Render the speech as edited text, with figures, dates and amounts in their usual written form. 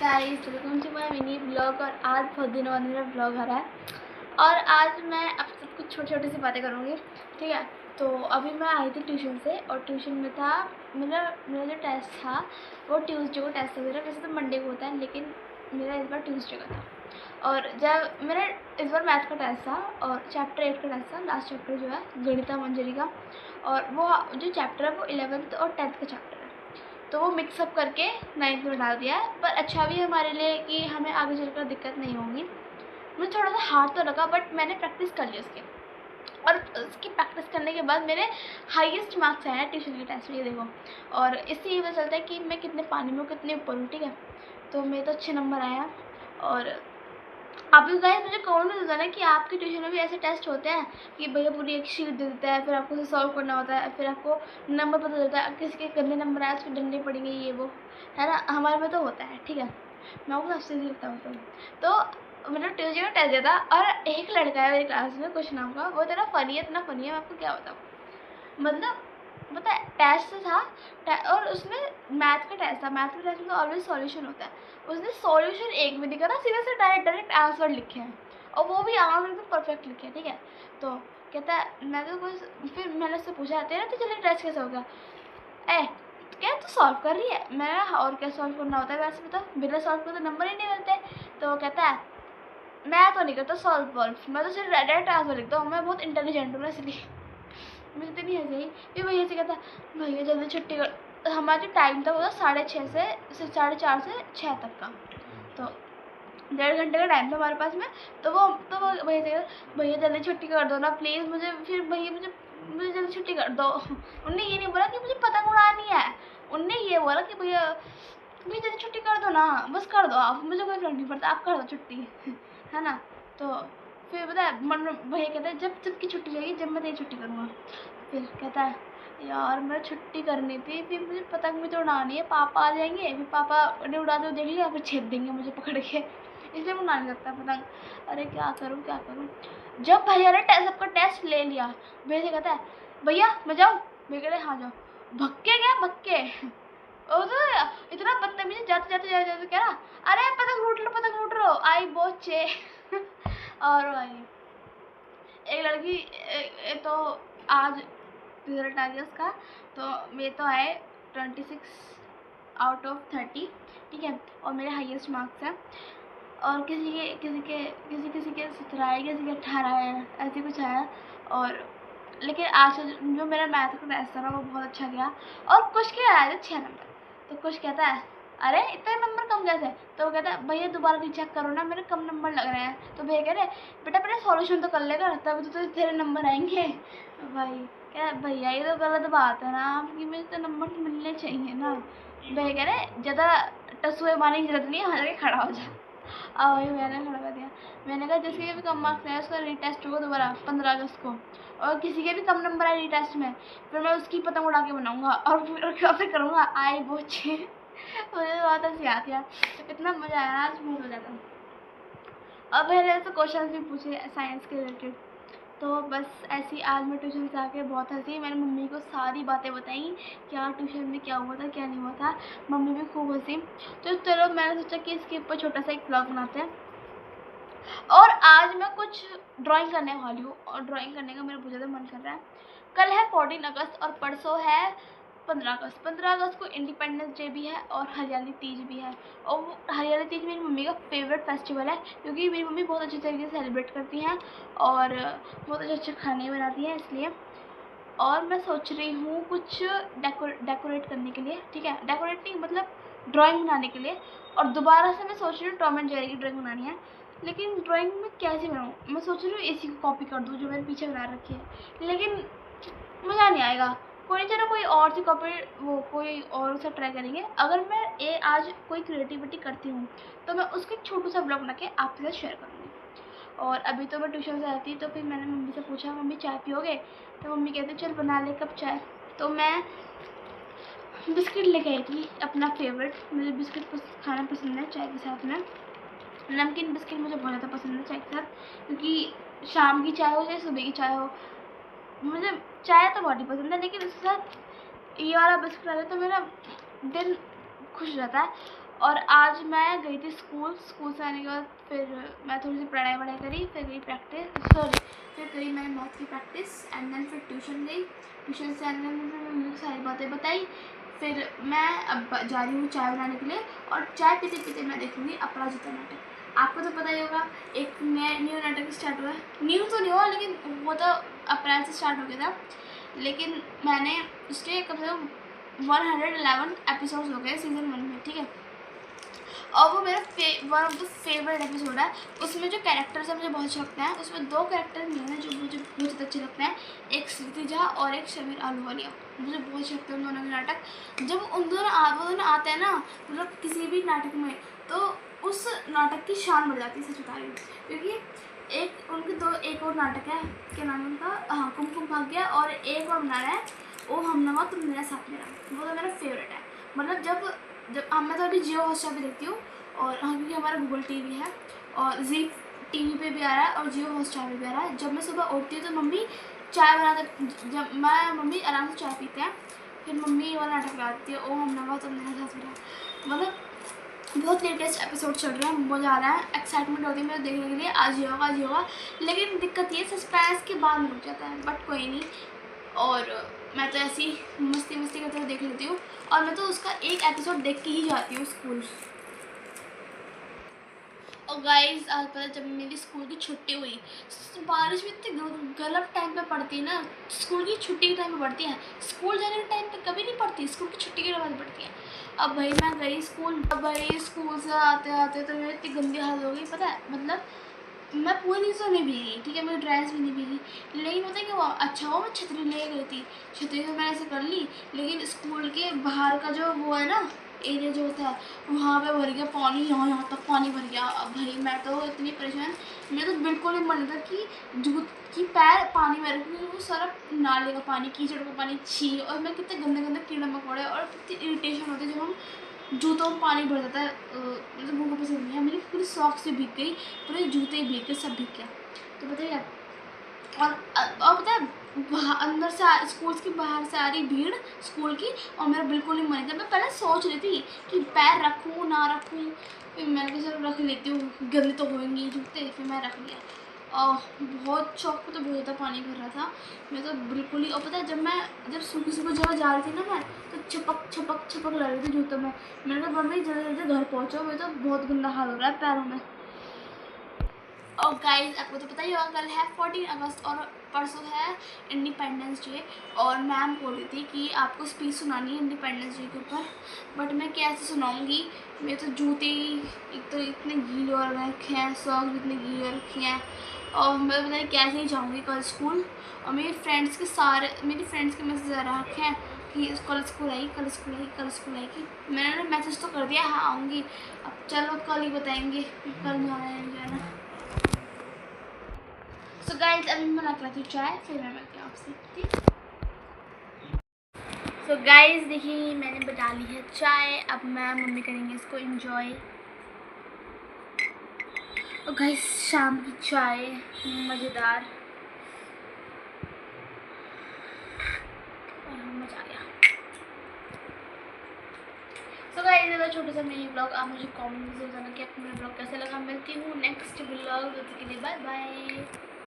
Guys welcome to my mini blog. और आज बहुत दिनों बाद मेरा ब्लॉग आ रहा है और आज मैं आप सब कुछ छोटी छोटी सी बातें करूँगी, ठीक है। तो अभी मैं आई थी ट्यूशन से और ट्यूशन में था मेरा जो टेस्ट था वो ट्यूसडे को टेस्ट था मेरा। वैसे तो मंडे को होता है लेकिन मेरा इस बार ट्यूसडे का था। और जब मेरा इस बार मैथ का टेस्ट था और चैप्टर 8 का टेस्ट था, लास्ट चैप्टर जो है गणिता मंजरी का। और वो जो चैप्टर है वो 11th और 10th का चैप्टर है, तो वो मिक्सअप करके 9th में डाल दिया है। पर अच्छा भी है हमारे लिए कि हमें आगे चलकर दिक्कत नहीं होगी। मुझे थोड़ा सा हार्ड तो लगा बट मैंने प्रैक्टिस कर ली उसकी, और उसकी प्रैक्टिस करने के बाद मेरे हाईएस्ट मार्क्स आए हैं ट्यूशन के टेस्ट में, ये देखो। और इससे ये पता चलता है कि मैं कितने पानी में हूँ, कितने ऊपर हूँ, ठीक है। तो मेरे तो अच्छे नंबर आए हैं। और आप भी गाइस मुझे कमेंट में बताना कि आपके ट्यूशन में भी ऐसे टेस्ट होते हैं कि भैया पूरी एक शीट दे देता है, फिर आपको उसे सॉल्व करना होता है, फिर आपको नंबर पता चलता है, किसी के गंदे नंबर आए उसको डंडे पड़ेंगे, ये वो है ना। हमारे में तो होता है, ठीक है। मैं आपको सबसे सीधी बताऊँ तो मैंने ट्यूशन में टेस्ट दिया था और एक लड़का है मेरी क्लास में, कुछ नाम का, वो इतना फ़नी है, इतना फ़नी है, मैं आपको क्या बताऊँ। मतलब पता है टेस्ट था और उसमें मैथ का टेस्ट था। मैथ का टेस्ट में तो ऑलवेज सॉल्यूशन होता है। उसने सॉल्यूशन एक भी नहीं करा, सीधे से डायरेक्ट आंसर लिखे हैं और वो भी आंसर एकदम परफेक्ट लिखे हैं, ठीक है। तो कहता है मैं तो कुछ, फिर मैंने उससे पूछा तेरा तो चलिए टेस्ट कैसे हो गया। ए क्या तू सॉल्व कर रही है। मैं और क्या सॉल्व करना होता है वैसे, बता बिना सॉल्व कर तो नंबर ही नहीं मिलते। तो कहता है मैं तो नहीं करता सॉल्व वॉल्व, मैं तो सिर्फ डायरेक्ट आंसर लिखता हूँ, मैं बहुत इंटेलिजेंट हूँ ना इसलिए। मुझे इतनी हंसी आई। फिर भैया से कहता भैया जल्दी छुट्टी कर। हमारा जो टाइम था वो था 6:30 से 4:30 से 6 तक का, तो 1.5 घंटे का टाइम था हमारे पास में। तो वो भैया से कहता भैया जल्दी छुट्टी कर दो ना प्लीज़ मुझे। फिर भैया मुझे मुझे जल्दी छुट्टी कर दो। उनने ये नहीं बोला कि मुझे पतंग उड़ानी है, उनने ये बोला कि भैया भैया जल्दी छुट्टी कर दो ना, बस कर दो आप, मुझे कोई फर्क नहीं पड़ता, आप कर दो छुट्टी। है ना। तो फिर पता है मन भैया कहता है जब जब की छुट्टी चाहिए, जब मैं तेरी छुट्टी करूँगा। फिर कहता है यार मैं छुट्टी करनी थी, फिर मुझे पतंग भी तो उड़ानी है, पापा आ जाएंगे, फिर पापा ने उड़ा दो देख लिया, फिर छेद देंगे मुझे पकड़ के, इसलिए मैं उड़ा नहीं सकता पतंग। अरे क्या करूँ क्या करूँ। जब भैया ने सबका टेस्ट ले लिया, भैया से कहता है भैया मैं जाऊँ। भैया कहते हाँ जाओ। भक्के क्या भक्के। वो तो इतना बदतमीजी, जाते जाते जाते जाते कह रहा अरे पतंग लूट लो आई बोचे। और भाई एक लड़की तो आज रिजल्ट आ गया उसका, तो मेरे तो आए 26/30, ठीक है। और मेरे हाईएस्ट मार्क्स हैं। और किसी के 17 आए, किसी के 18 आए, ऐसे कुछ आया। और लेकिन आज जो मेरा मैथ का टेस्ट था ना वो बहुत अच्छा गया। और कुछ के आए थे 6 नंबर। तो कुछ कहता है अरे इतने नंबर कम कैसे। तो वो कहता है भैया दोबारा रीचेक करो ना, मेरे कम नंबर लग रहे हैं। तो भैया कह रहे बेटा पहले सॉल्यूशन तो कर लेगा तब तो तेरे नंबर आएंगे। भाई क्या भैया ये तो गलत बात है ना आपकी, मुझे तो नंबर तो मिलने चाहिए ना। भैया कह रहे ज़्यादा टसुए मारने की जरूरत नहीं है, वहाँ जाके खड़ा हो जा। और वही मैंने खड़ा कर दिया। मैंने कहा जिसके भी कम मार्क्स आए उसका रीटेस्ट होगा दोबारा 15 अगस्त को, और किसी के भी कम नंबर आए रीटेस्ट में फिर मैं उसकी पतंग उड़ा के बनाऊंगा और फिर करूँगा आई बोचे। मुझे तो बहुत हंसी आती है, इतना मज़ा आया आज बहुत हो जाता। अब मैंने तो क्वेश्चन भी पूछे साइंस के रिलेटेड। तो बस ऐसी आज मैं ट्यूशन से आके बहुत हंसी। मैंने मम्मी को सारी बातें बताई क्या ट्यूशन में क्या हुआ था क्या नहीं हुआ था, मम्मी भी खूब हंसी। तो चलो मैंने सोचा कि इसके ऊपर छोटा सा एक ब्लॉग बनाते हैं। और आज मैं कुछ ड्राइंग करने वाली हूँ और ड्राइंग करने का मेरा बहुत ज़्यादा मन कर रहा है। कल है 14 अगस्त और परसों है 15 अगस्त। 15 अगस्त को इंडिपेंडेंस डे भी है और हरियाली तीज भी है। और वो हरियाली तीज मेरी मम्मी का फेवरेट फेस्टिवल है क्योंकि मेरी मम्मी बहुत अच्छे तरीके से सेलिब्रेट करती हैं और बहुत अच्छे अच्छे खाने बनाती हैं इसलिए। और मैं सोच रही हूँ कुछ डेकोरेट करने के लिए, ठीक है। डेकोरेट नहीं मतलब ड्राइंग बनाने के लिए। और दोबारा से मैं सोच रही हूँ टॉम एंड जेरी की ड्राइंग बनानी है। लेकिन ड्राइंग में कैसे बनाऊँ, मैं सोच रही हूँ इसी को कॉपी कर दूँ जो मैंने पीछे बना रखी है, लेकिन मज़ा नहीं आएगा। कोई नहीं चलो कोई और सी कॉपी, वो कोई और सा ट्राई करेंगे। अगर मैं आज कोई क्रिएटिविटी करती हूँ तो मैं उसको एक छोटू सा ब्लॉग बना के आपके साथ शेयर करूँगी। और अभी तो मैं ट्यूशन से आती तो फिर मैंने मम्मी से पूछा मम्मी चाय पियोगे। तो मम्मी कहती चल बना ले कप चाय। तो मैं बिस्किट लेके आई थी अपना फेवरेट, मुझे बिस्किट खाना पसंद है चाय के साथ में। नमकीन बिस्किट मुझे बहुत ज़्यादा पसंद है चाय के साथ, क्योंकि शाम की चाय हो चाहे सुबह की चाय हो, मुझे चाय तो बहुत ही पसंद है। लेकिन उसके साथ ये वाला बिस्किट आ जाए तो मेरा दिन खुश रहता है। और आज मैं गई थी स्कूल से आने के बाद फिर मैं थोड़ी सी पढ़ाई करी, फिर गई फिर करी मैंने मैथ की प्रैक्टिस एंड देन फिर ट्यूशन गई। ट्यूशन से आने के बाद फिर मम्मी को सारी बातें बताई। फिर मैं अब जा रही हूँ चाय बनाने के लिए, और चाय पीते पीते मैं देखूँगी अपराजिता नाटक। आपको तो पता ही होगा, एक नया न्यू नाटक स्टार्ट हुआ है। न्यू तो नहीं हुआ, लेकिन वो तो अप्रैल से स्टार्ट हो गया था, लेकिन मैंने उसके कम से कम 111 एपिसोड्स हो गए सीज़न 1 में, ठीक है। और वो मेरा one of the favourite episode है। उसमें जो कैरेक्टर्स हैं मुझे बहुत अच्छे लगते हैं। उसमें 2 कैरेक्टर मेन हैं जो मुझे बहुत अच्छे लगते हैं, एक स्मृति झा और एक शमीर आलूवालिया। मुझे बहुत अच्छे लगते हैं उन दोनों के नाटक। जब वो दोनों आते हैं ना, मतलब किसी भी नाटक में, तो उस नाटक की शान बढ़ जाती है, सच बता रही हूँ। क्योंकि एक और नाटक है, क्या नाम है उनका, हाँ, कुमकुम भाग्य, और एक और बना रहा है ओ हम नवा तुम मेरा साथ मेरा। वो तो मेरा फेवरेट है। मतलब जब मैं तो अभी जियो हॉटस्टार पे देखती हूँ, और हाँ, क्योंकि हमारा गूगल टीवी है और जी टीवी पे भी आ रहा है और जियो हॉटस्टार पे भी आ रहा है। जब मैं सुबह उठती हूँ तो मम्मी चाय बनाते, जब मम्मी आराम से चाय पीते हैं, फिर मम्मी वाला नाटक लगाती है ओ हम नवा तुम मेरा साथ मेरा। मतलब बहुत लेटेस्ट एपिसोड चल रहा है, मज़ा आ रहा है, एक्साइटमेंट होती है मेरे देखने के लिए, आज ये होगा। लेकिन दिक्कत ये सस्पेंस के बाद रुक जाता है, बट कोई नहीं। और मैं तो ऐसी मस्ती करते हुए देख लेती हूँ, और मैं तो उसका एक एपिसोड देख के ही जाती हूँ स्कूल। और गाइस आज पता जब मेरी स्कूल की छुट्टी हुई, बारिश भी इतनी गलत टाइम पे पड़ती है ना। स्कूल की छुट्टी के टाइम पे पड़ती है, स्कूल जाने के टाइम पे कभी नहीं पड़ती, स्कूल की छुट्टी के बाद पड़ती है। अब भाई मैं गई स्कूल, अब भाई स्कूल से आते आते तो मेरी इतनी गंदी हालत हो गई, पता है। मतलब मैं पूरी तो नहीं भीगी, ठीक है, मेरी ड्रेस भी नहीं भीगी, लेकिन पता है क्या हुआ, अच्छा हुआ मैं छतरी ले गई थी। छतरी तो मैंने ऐसे कर ली, लेकिन स्कूल के बाहर का जो वो है ना एरिया जो होता है, वहाँ पे भर गया पानी, यहाँ तक पानी भर गया। अब भाई मैं तो इतनी परेशान, मेरा तो बिल्कुल ही मन नहीं था कि जूत की पैर पानी में रखूँ, वो सारा नाले का पानी, कीचड़ का पानी, छी। और मैं कितने गंदे गंदे कीड़े मकोड़े, और कितनी इरिटेशन होती है जब हम जूतों में पानी भर जाता है। मतलब मुझको पसंद नहीं है। मेरी पूरी सॉक्स भी भीग गई, पूरे जूते भीग गए, सब भीग गया। तो बताइए, और पता है अंदर से स्कूल की बाहर से आ रही भीड़ स्कूल की, और मेरा बिल्कुल ही मन नहीं था। मैं पहले सोच रही थी कि पैर रखूँ ना रखूँ, फिर मैंने कहा चलो रख लेती हूँ, गंदे तो होंगे जूते, फिर मैं रख लिया। और बहुत चौक पे तो बहुत ज़्यादा पानी भर रहा था, मैं तो बिल्कुल ही। और पता है जब सूखी जगह जा रही थी ना मैं, तो छपक लग रही थी जूतों में। मैंने कहा मम्मी जल्दी घर पहुँचो, मेरे तो बहुत गंदा हाल हो रहा है पैरों में। और गाइस आपको तो पता ही होगा कल है 14 अगस्त और परसों है इंडिपेंडेंस डे, और मैम बोल रही थी कि आपको स्पीच सुनानी है इंडिपेंडेंस डे के ऊपर, बट मैं कैसे सुनाऊंगी। मेरे तो जूते ही एक तो इतने गीले हो रखे हैं, सॉक्स भी इतने गीले हो रखे हैं, और मैं पता नहीं कैसे ही जाऊँगी कल स्कूल। और मेरी फ्रेंड्स के मैसेज आ रखे हैं कि कल स्कूल आएगी। मैंने ना मैसेज तो कर दिया हाँ आऊँगी, अब चलो कल ही बताएंगे कल जाना है नहीं जाना। सो गाइस अभी मैं बना के लाती हूँ चाय, फिर मैं मिलती हूँ आपसे, ठीक। सो गाइस देखिए मैंने बना ली है चाय, अब मैं मम्मी करेंगे इसको एंजॉय। और गाइस शाम की चाय मज़ेदार, मज़ा आ गया। सो गाइस ये छोटा सा मिनी ब्लॉग, आप मुझे कमेंट में बताना कि आपको मेरा ब्लॉग कैसा लगा। मिलती हूँ नेक्स्ट ब्लॉग, तब तक के लिए बाय बाय।